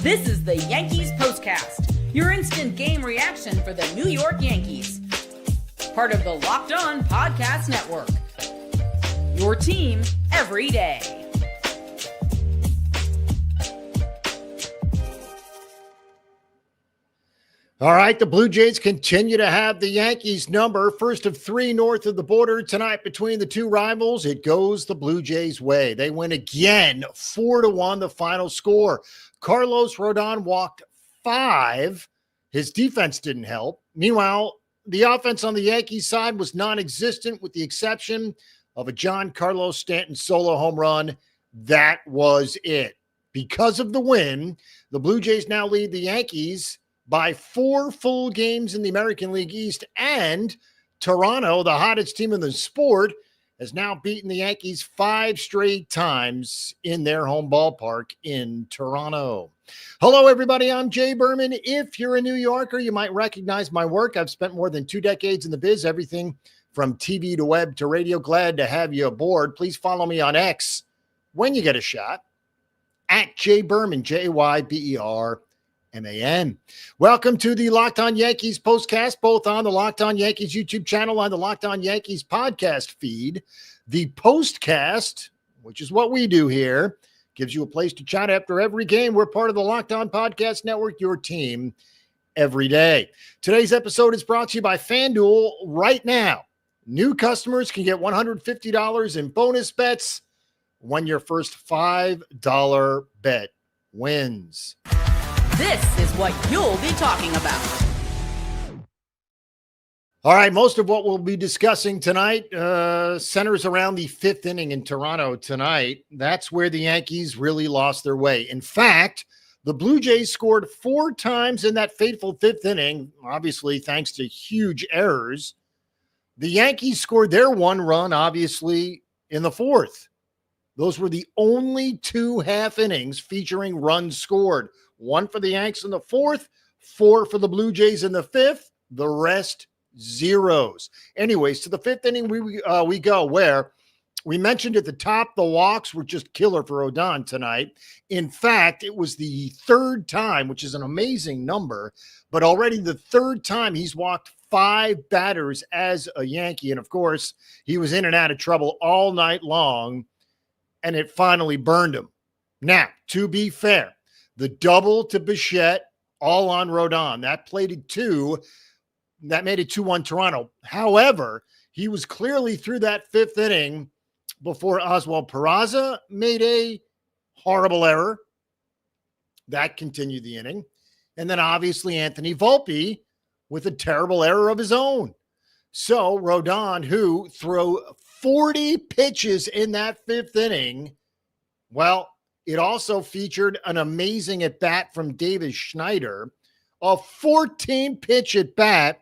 This is the Yankees POSTCAST, your instant game reaction for the New York Yankees. Part of the Locked On Podcast Network. Your team every day. All right, the Blue Jays continue to have the Yankees number. First of three north of the border tonight between the two rivals. It goes the Blue Jays' way. They win again, 4-1 the final score. Carlos Rodon walked 5. His defense didn't help. Meanwhile, the offense on the Yankees side was non-existent with the exception of a Giancarlo Stanton solo home run. That was it. Because of the win, the Blue Jays now lead the Yankees by 4 full games in the American League East, and Toronto, the hottest team in the sport, has now beaten the Yankees 5 straight times in their home ballpark in Toronto. Hello, everybody. I'm Jay Berman. If you're a New Yorker, you might recognize my work. I've spent more than 2 decades in the biz, everything from TV to web to radio. Glad to have you aboard. Please follow me on X when you get a shot, at Jay Berman, Jayberman. Welcome to the Locked On Yankees postcast, both on the Locked On Yankees YouTube channel, on the Locked On Yankees podcast feed. The postcast, which is what we do here, gives you a place to chat after every game. We're part of the Locked On Podcast Network, your team every day. Today's episode is brought to you by FanDuel. Right now, new customers can get $150 in bonus bets when your first $5 bet wins. This is what you'll be talking about. All right, most of what we'll be discussing tonight centers around the 5th inning in Toronto tonight. That's where the Yankees really lost their way. In fact, the Blue Jays scored 4 times in that fateful 5th inning, obviously thanks to huge errors. The Yankees scored their 1 run, obviously, in the 4th. Those were the only 2 half innings featuring runs scored. 1 for the Yanks in the 4th, 4 for the Blue Jays in the 5th, the rest zeros. Anyways, to the 5th inning we go, where we mentioned at the top the walks were just killer for Rodon tonight. In fact, it was the 3rd time, which is an amazing number, but already the 3rd time he's walked 5 batters as a Yankee. And of course, he was in and out of trouble all night long, and it finally burned him. Now, to be fair, the double to Bichette, all on Rodon. That played it 2. That made it 2-1 Toronto. However, he was clearly through that 5th inning before Oswald Peraza made a horrible error. That continued the inning. And then obviously Anthony Volpe with a terrible error of his own. So Rodon, who threw 40 pitches in that 5th inning, well, it also featured an amazing at-bat from Davis Schneider, a 14-pitch at-bat,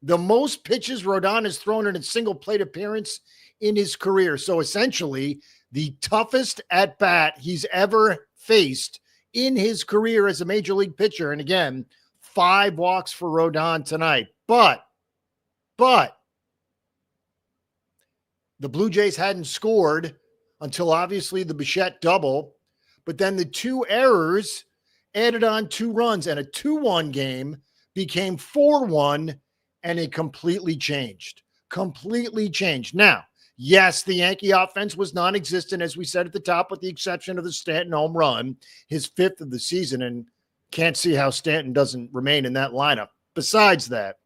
the most pitches Rodon has thrown in a single plate appearance in his career. So essentially, the toughest at-bat he's ever faced in his career as a major league pitcher. And again, 5 walks for Rodon tonight. But the Blue Jays hadn't scored until obviously the Bichette double. But then the 2 errors added on 2 runs, and a 2-1 game became 4-1, and it completely changed. Now, yes, the Yankee offense was non-existent, as we said at the top, with the exception of the Stanton home run, his 5th of the season, and can't see how Stanton doesn't remain in that lineup. Besides that,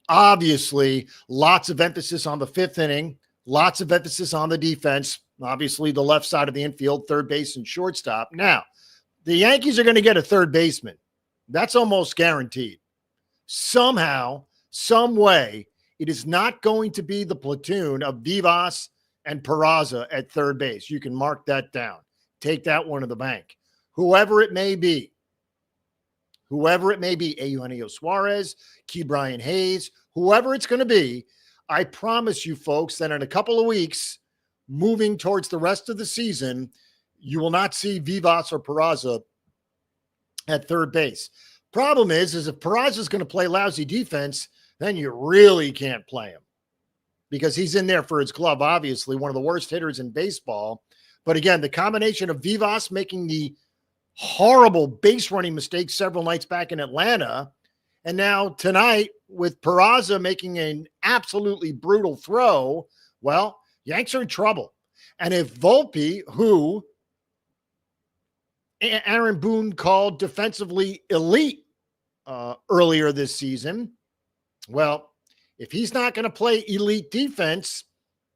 obviously, lots of emphasis on the 5th inning, lots of emphasis on the defense. Obviously, the left side of the infield, third base and shortstop. Now, the Yankees are going to get a third baseman. That's almost guaranteed. Somehow, some way, it is not going to be the platoon of Vivas and Peraza at third base. You can mark that down. Take that one to the bank. Whoever it may be, Eugenio Suarez, Ke'Bryan Hayes, whoever it's going to be, I promise you folks that in a couple of weeks, moving towards the rest of the season, you will not see Vivas or Peraza at third base. Problem is if Peraza is going to play lousy defense, then you really can't play him because he's in there for his glove, obviously, one of the worst hitters in baseball. But again, the combination of Vivas making the horrible base running mistakes several nights back in Atlanta. And now tonight with Peraza making an absolutely brutal throw, well, Yanks are in trouble. And if Volpe, who Aaron Boone called defensively elite earlier this season, well, if he's not going to play elite defense,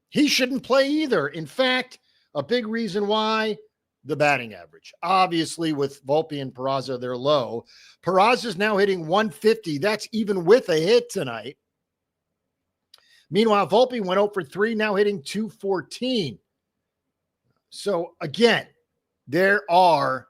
he shouldn't play either. In fact, a big reason why, the batting average. Obviously, with Volpe and Peraza, they're low. Peraza's now hitting 150. That's even with a hit tonight. Meanwhile, Volpe went 0 for 3, now hitting 214. So, again, there are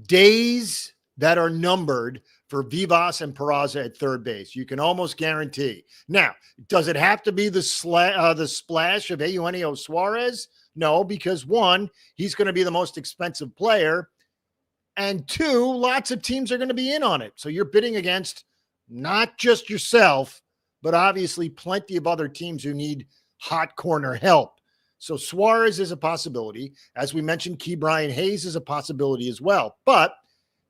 days that are numbered for Vivas and Peraza at third base. You can almost guarantee. Now, does it have to be the splash of Eugenio Suarez? No, because one, he's going to be the most expensive player. And two, lots of teams are going to be in on it. So you're bidding against not just yourself, but obviously plenty of other teams who need hot corner help. So Suarez is a possibility. As we mentioned, Ke'Bryan Hayes is a possibility as well. But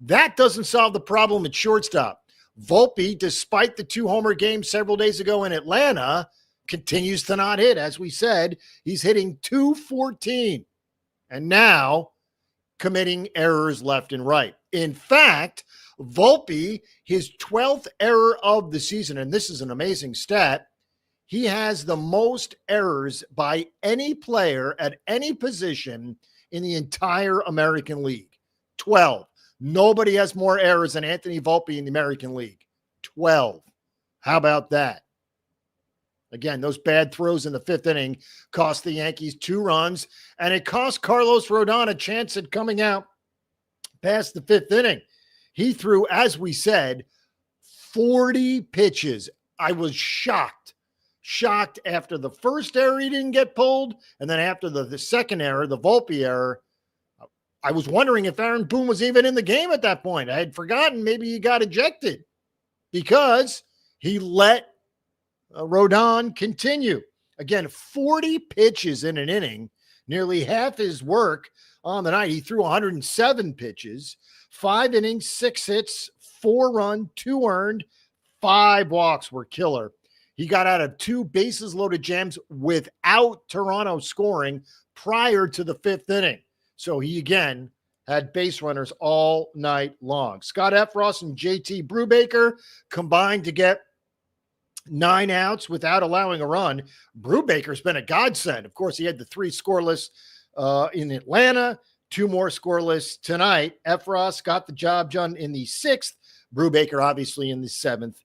that doesn't solve the problem at shortstop. Volpe, despite the 2-homer game several days ago in Atlanta, continues to not hit. As we said, he's hitting 214 and now committing errors left and right. In fact, Volpe, his 12th error of the season, and this is an amazing stat, he has the most errors by any player at any position in the entire American League. 12. Nobody has more errors than Anthony Volpe in the American League. 12. How about that? Again, those bad throws in the fifth inning cost the Yankees 2 runs, and it cost Carlos Rodon a chance at coming out past the fifth inning. He threw, as we said, 40 pitches. I was shocked after the first error he didn't get pulled, and then after the second error, the Volpe error. I was wondering if Aaron Boone was even in the game at that point. I had forgotten maybe he got ejected because he let Rodon continue. Again, 40 pitches in an inning, nearly half his work on the night. He threw 107 pitches, 5 innings, 6 hits, 4 run, 2 earned, 5 walks were killer. He got out of 2 bases loaded jams without Toronto scoring prior to the fifth inning. So he, again, had base runners all night long. Scott Effross and JT Brubaker combined to get 9 outs without allowing a run. Brubaker's been a godsend. Of course, he had the 3 scoreless in Atlanta, 2 more scoreless tonight. Effross got the job done in the 6th. Brubaker, obviously, in the 7th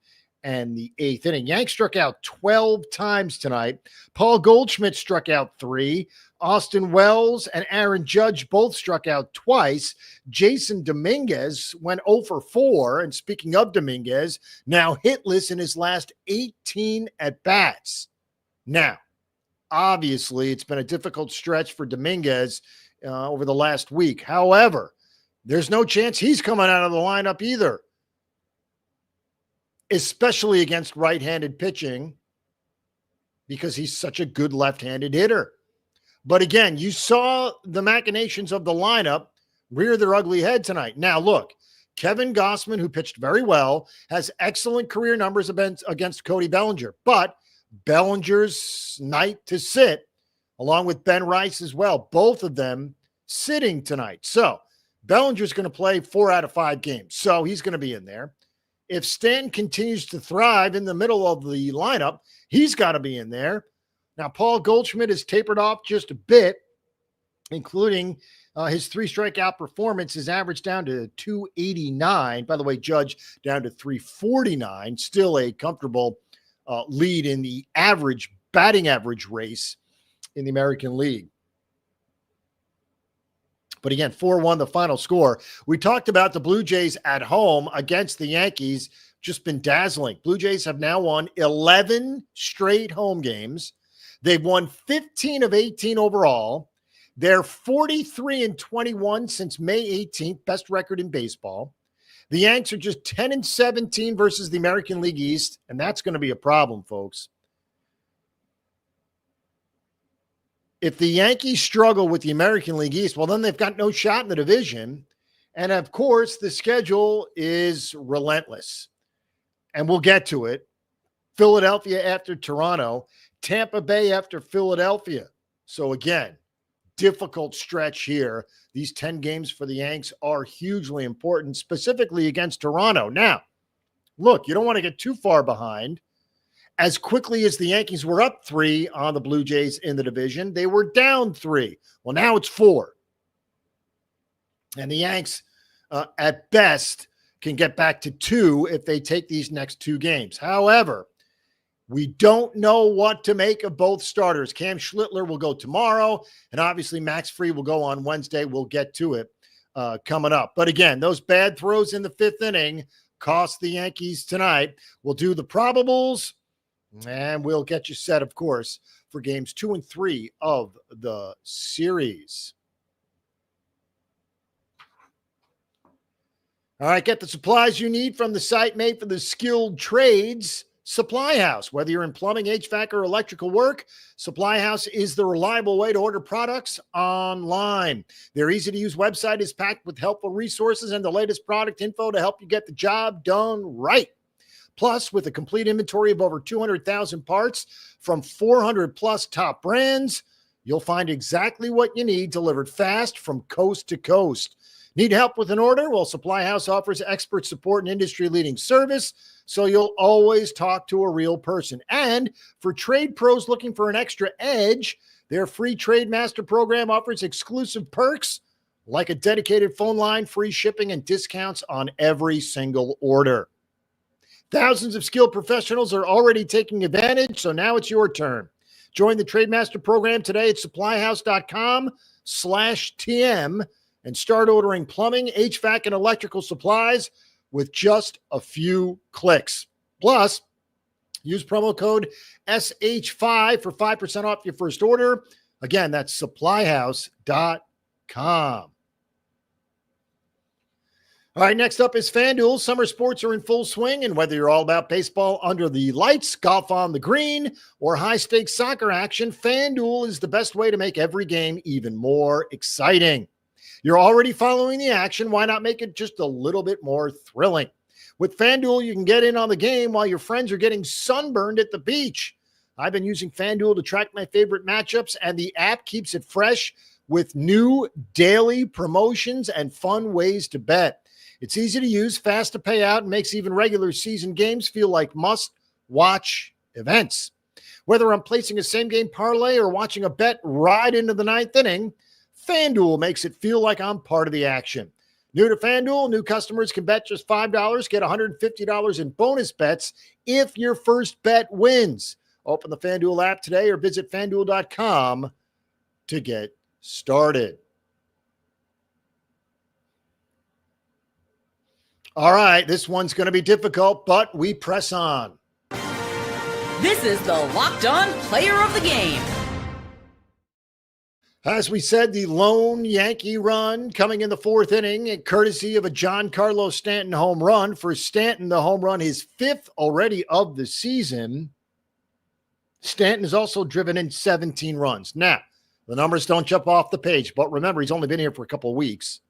and the 8th inning. Yanks struck out 12 times tonight. Paul Goldschmidt struck out 3. Austin Wells and Aaron Judge both struck out twice. Jason Dominguez went 0 for 4. And speaking of Dominguez, now hitless in his last 18 at-bats. Now, obviously, it's been a difficult stretch for Dominguez over the last week. However, there's no chance he's coming out of the lineup either, especially against right-handed pitching, because he's such a good left-handed hitter. But again, you saw the machinations of the lineup rear their ugly head tonight. Now, look, Kevin Gossman, who pitched very well, has excellent career numbers against Cody Bellinger. But Bellinger's night to sit, along with Ben Rice as well, both of them sitting tonight. So Bellinger's going to play 4 out of 5 games. So he's going to be in there. If Stanton continues to thrive in the middle of the lineup, he's got to be in there. Now, Paul Goldschmidt has tapered off just a bit, including his 3 strikeout performance is averaged down to 289. By the way, Judge down to 349. Still a comfortable lead in the average batting average race in the American League. But again, 4-1 the final score. We talked about the Blue Jays at home against the Yankees. Just been dazzling. Blue Jays have now won 11 straight home games. They've won 15 of 18 overall. They're 43-21 since May 18th, best record in baseball. The Yanks are just 10-17 versus the American League East, and that's going to be a problem, folks. If the Yankees struggle with the American League East, well, then they've got no shot in the division. And of course, the schedule is relentless. And we'll get to it. Philadelphia after Toronto, Tampa Bay after Philadelphia. So again, difficult stretch here. These 10 games for the Yanks are hugely important, specifically against Toronto. Now, look, you don't want to get too far behind. As quickly as the Yankees were up 3 on the Blue Jays in the division, they were down 3. Well, now it's 4. And the Yanks, at best, can get back to 2 if they take these next 2 games. However, we don't know what to make of both starters. Cam Schlittler will go tomorrow, and obviously Max Fried will go on Wednesday. We'll get to it coming up. But again, those bad throws in the 5th inning cost the Yankees tonight. We'll do the probables, and we'll get you set, of course, for games 2 and 3 of the series. All right, get the supplies you need from the site made for the skilled trades, Supply House. Whether you're in plumbing, HVAC, or electrical work, Supply House is the reliable way to order products online. Their easy-to-use website is packed with helpful resources and the latest product info to help you get the job done right. Plus, with a complete inventory of over 200,000 parts from 400-plus top brands, you'll find exactly what you need delivered fast from coast to coast. Need help with an order? Well, Supply House offers expert support and industry-leading service, so you'll always talk to a real person. And for trade pros looking for an extra edge, their free Trade Master program offers exclusive perks like a dedicated phone line, free shipping, and discounts on every single order. Thousands of skilled professionals are already taking advantage, so now it's your turn. Join the Trade Master program today at supplyhouse.com/TM and start ordering plumbing, HVAC, and electrical supplies with just a few clicks. Plus, use promo code SH5 for 5% off your first order. Again, that's supplyhouse.com. All right, next up is FanDuel. Summer sports are in full swing, and whether you're all about baseball under the lights, golf on the green, or high-stakes soccer action, FanDuel is the best way to make every game even more exciting. You're already following the action. Why not make it just a little bit more thrilling? With FanDuel, you can get in on the game while your friends are getting sunburned at the beach. I've been using FanDuel to track my favorite matchups, and the app keeps it fresh with new daily promotions and fun ways to bet. It's easy to use, fast to pay out, and makes even regular season games feel like must-watch events. Whether I'm placing a same-game parlay or watching a bet ride into the 9th inning, FanDuel makes it feel like I'm part of the action. New to FanDuel, new customers can bet just $5, get $150 in bonus bets if your first bet wins. Open the FanDuel app today or visit FanDuel.com to get started. All right, this one's going to be difficult, but we press on. This is the Locked On Player of the Game. As we said, the lone Yankee run coming in the 4th inning, courtesy of a Giancarlo Stanton home run. For Stanton, the home run, his 5th already of the season. Stanton has also driven in 17 runs. Now, the numbers don't jump off the page, but remember, he's only been here for a couple of weeks.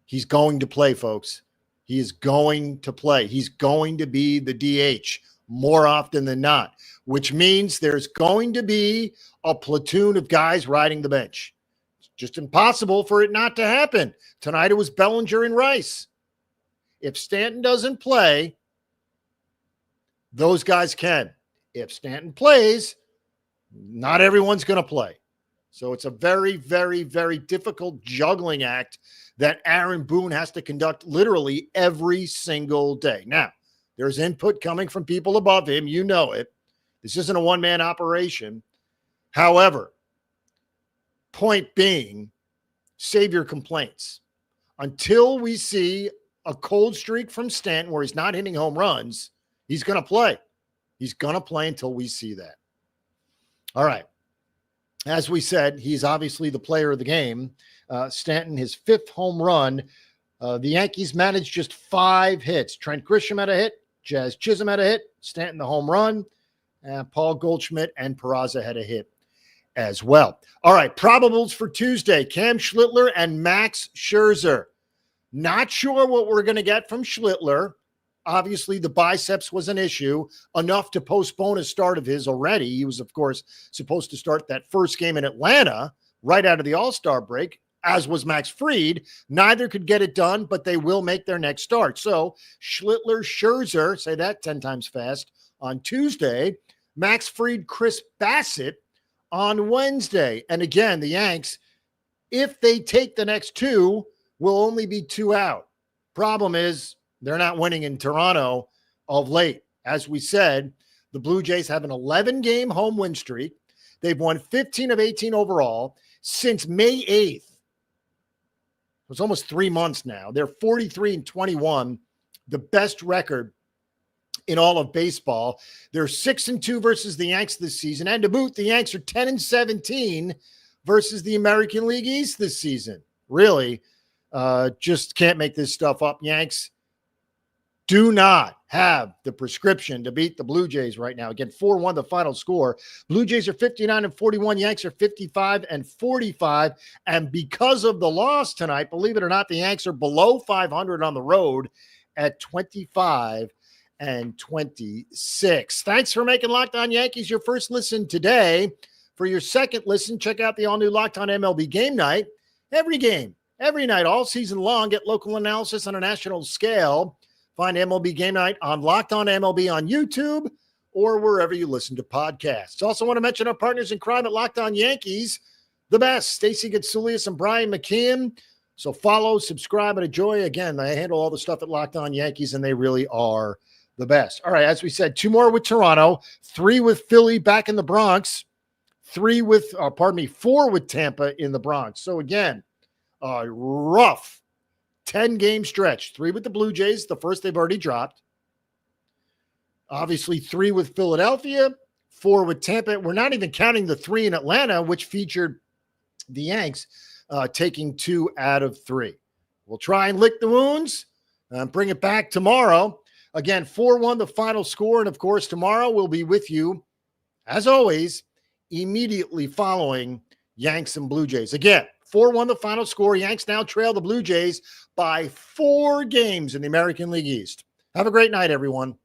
He's going to play, folks. He is going to play. He's going to be the DH more often than not, which means there's going to be a platoon of guys riding the bench. It's just impossible for it not to happen. Tonight it was Bellinger and Rice. If Stanton doesn't play, those guys can. If Stanton plays, not everyone's going to play. So it's a very, very, very difficult juggling act that Aaron Boone has to conduct literally every single day. Now, there's input coming from people above him. You know it. This isn't a one-man operation. However, point being, save your complaints. Until we see a cold streak from Stanton where he's not hitting home runs, he's going to play. He's going to play until we see that. All right. As we said, he's obviously the player of the game. Stanton, his 5th home run. The Yankees managed just 5 hits. Trent Grisham had a hit. Jazz Chisholm had a hit. Stanton, the home run. Paul Goldschmidt and Peraza had a hit. as well. All right, probables for Tuesday, Cam Schlittler and Max Scherzer. Not sure what we're going to get from Schlittler. Obviously, the biceps was an issue, enough to postpone a start of his already. He was, of course, supposed to start that first game in Atlanta right out of the All-Star break, as was Max Fried. Neither could get it done, but they will make their next start. So Schlittler, Scherzer, say that 10 times fast, on Tuesday. Max Fried, Chris Bassett on Wednesday. And again, the Yanks, if they take the next two, will only be 2 out. Problem is, they're not winning in Toronto of late. As we said, the Blue Jays have an 11-game home win streak. They've won 15 of 18 overall since May 8th. It was almost 3 months now. They're 43-21, the best record in all of baseball. They're 6-2 versus the Yanks this season. And to boot, the Yanks are 10-17 versus the American League East this season. Really, just can't make this stuff up. Yanks do not have the prescription to beat the Blue Jays right now. Again, 4-1 the final score. Blue Jays are 59-41. Yanks are 55-45. And because of the loss tonight, believe it or not, the Yanks are below 500 on the road at 25-26. Thanks for making Locked On Yankees your first listen today. For your second listen, check out the all-new Locked On MLB Game Night. Every game, every night, all season long, get local analysis on a national scale. Find MLB Game Night on Locked On MLB on YouTube or wherever you listen to podcasts. Also want to mention our partners in crime at Locked On Yankees, the best, Stacey Gitsoulias and Brian McKeon. So follow, subscribe, and enjoy. Again, I handle all the stuff at Locked On Yankees, and they really are the best. All right, as we said, 2 more with Toronto, 3 with Philly back in the Bronx, 4 with Tampa in the Bronx. So again, rough 10-game stretch. 3 with the Blue Jays, the first they've already dropped. Obviously, 3 with Philadelphia, 4 with Tampa. We're not even counting the 3 in Atlanta, which featured the Yanks taking 2 out of 3. We'll try and lick the wounds and bring it back tomorrow. Again, 4-1 the final score. And, of course, tomorrow we'll be with you, as always, immediately following Yanks and Blue Jays. Again, 4-1 the final score. Yanks now trail the Blue Jays by 4 games in the American League East. Have a great night, everyone.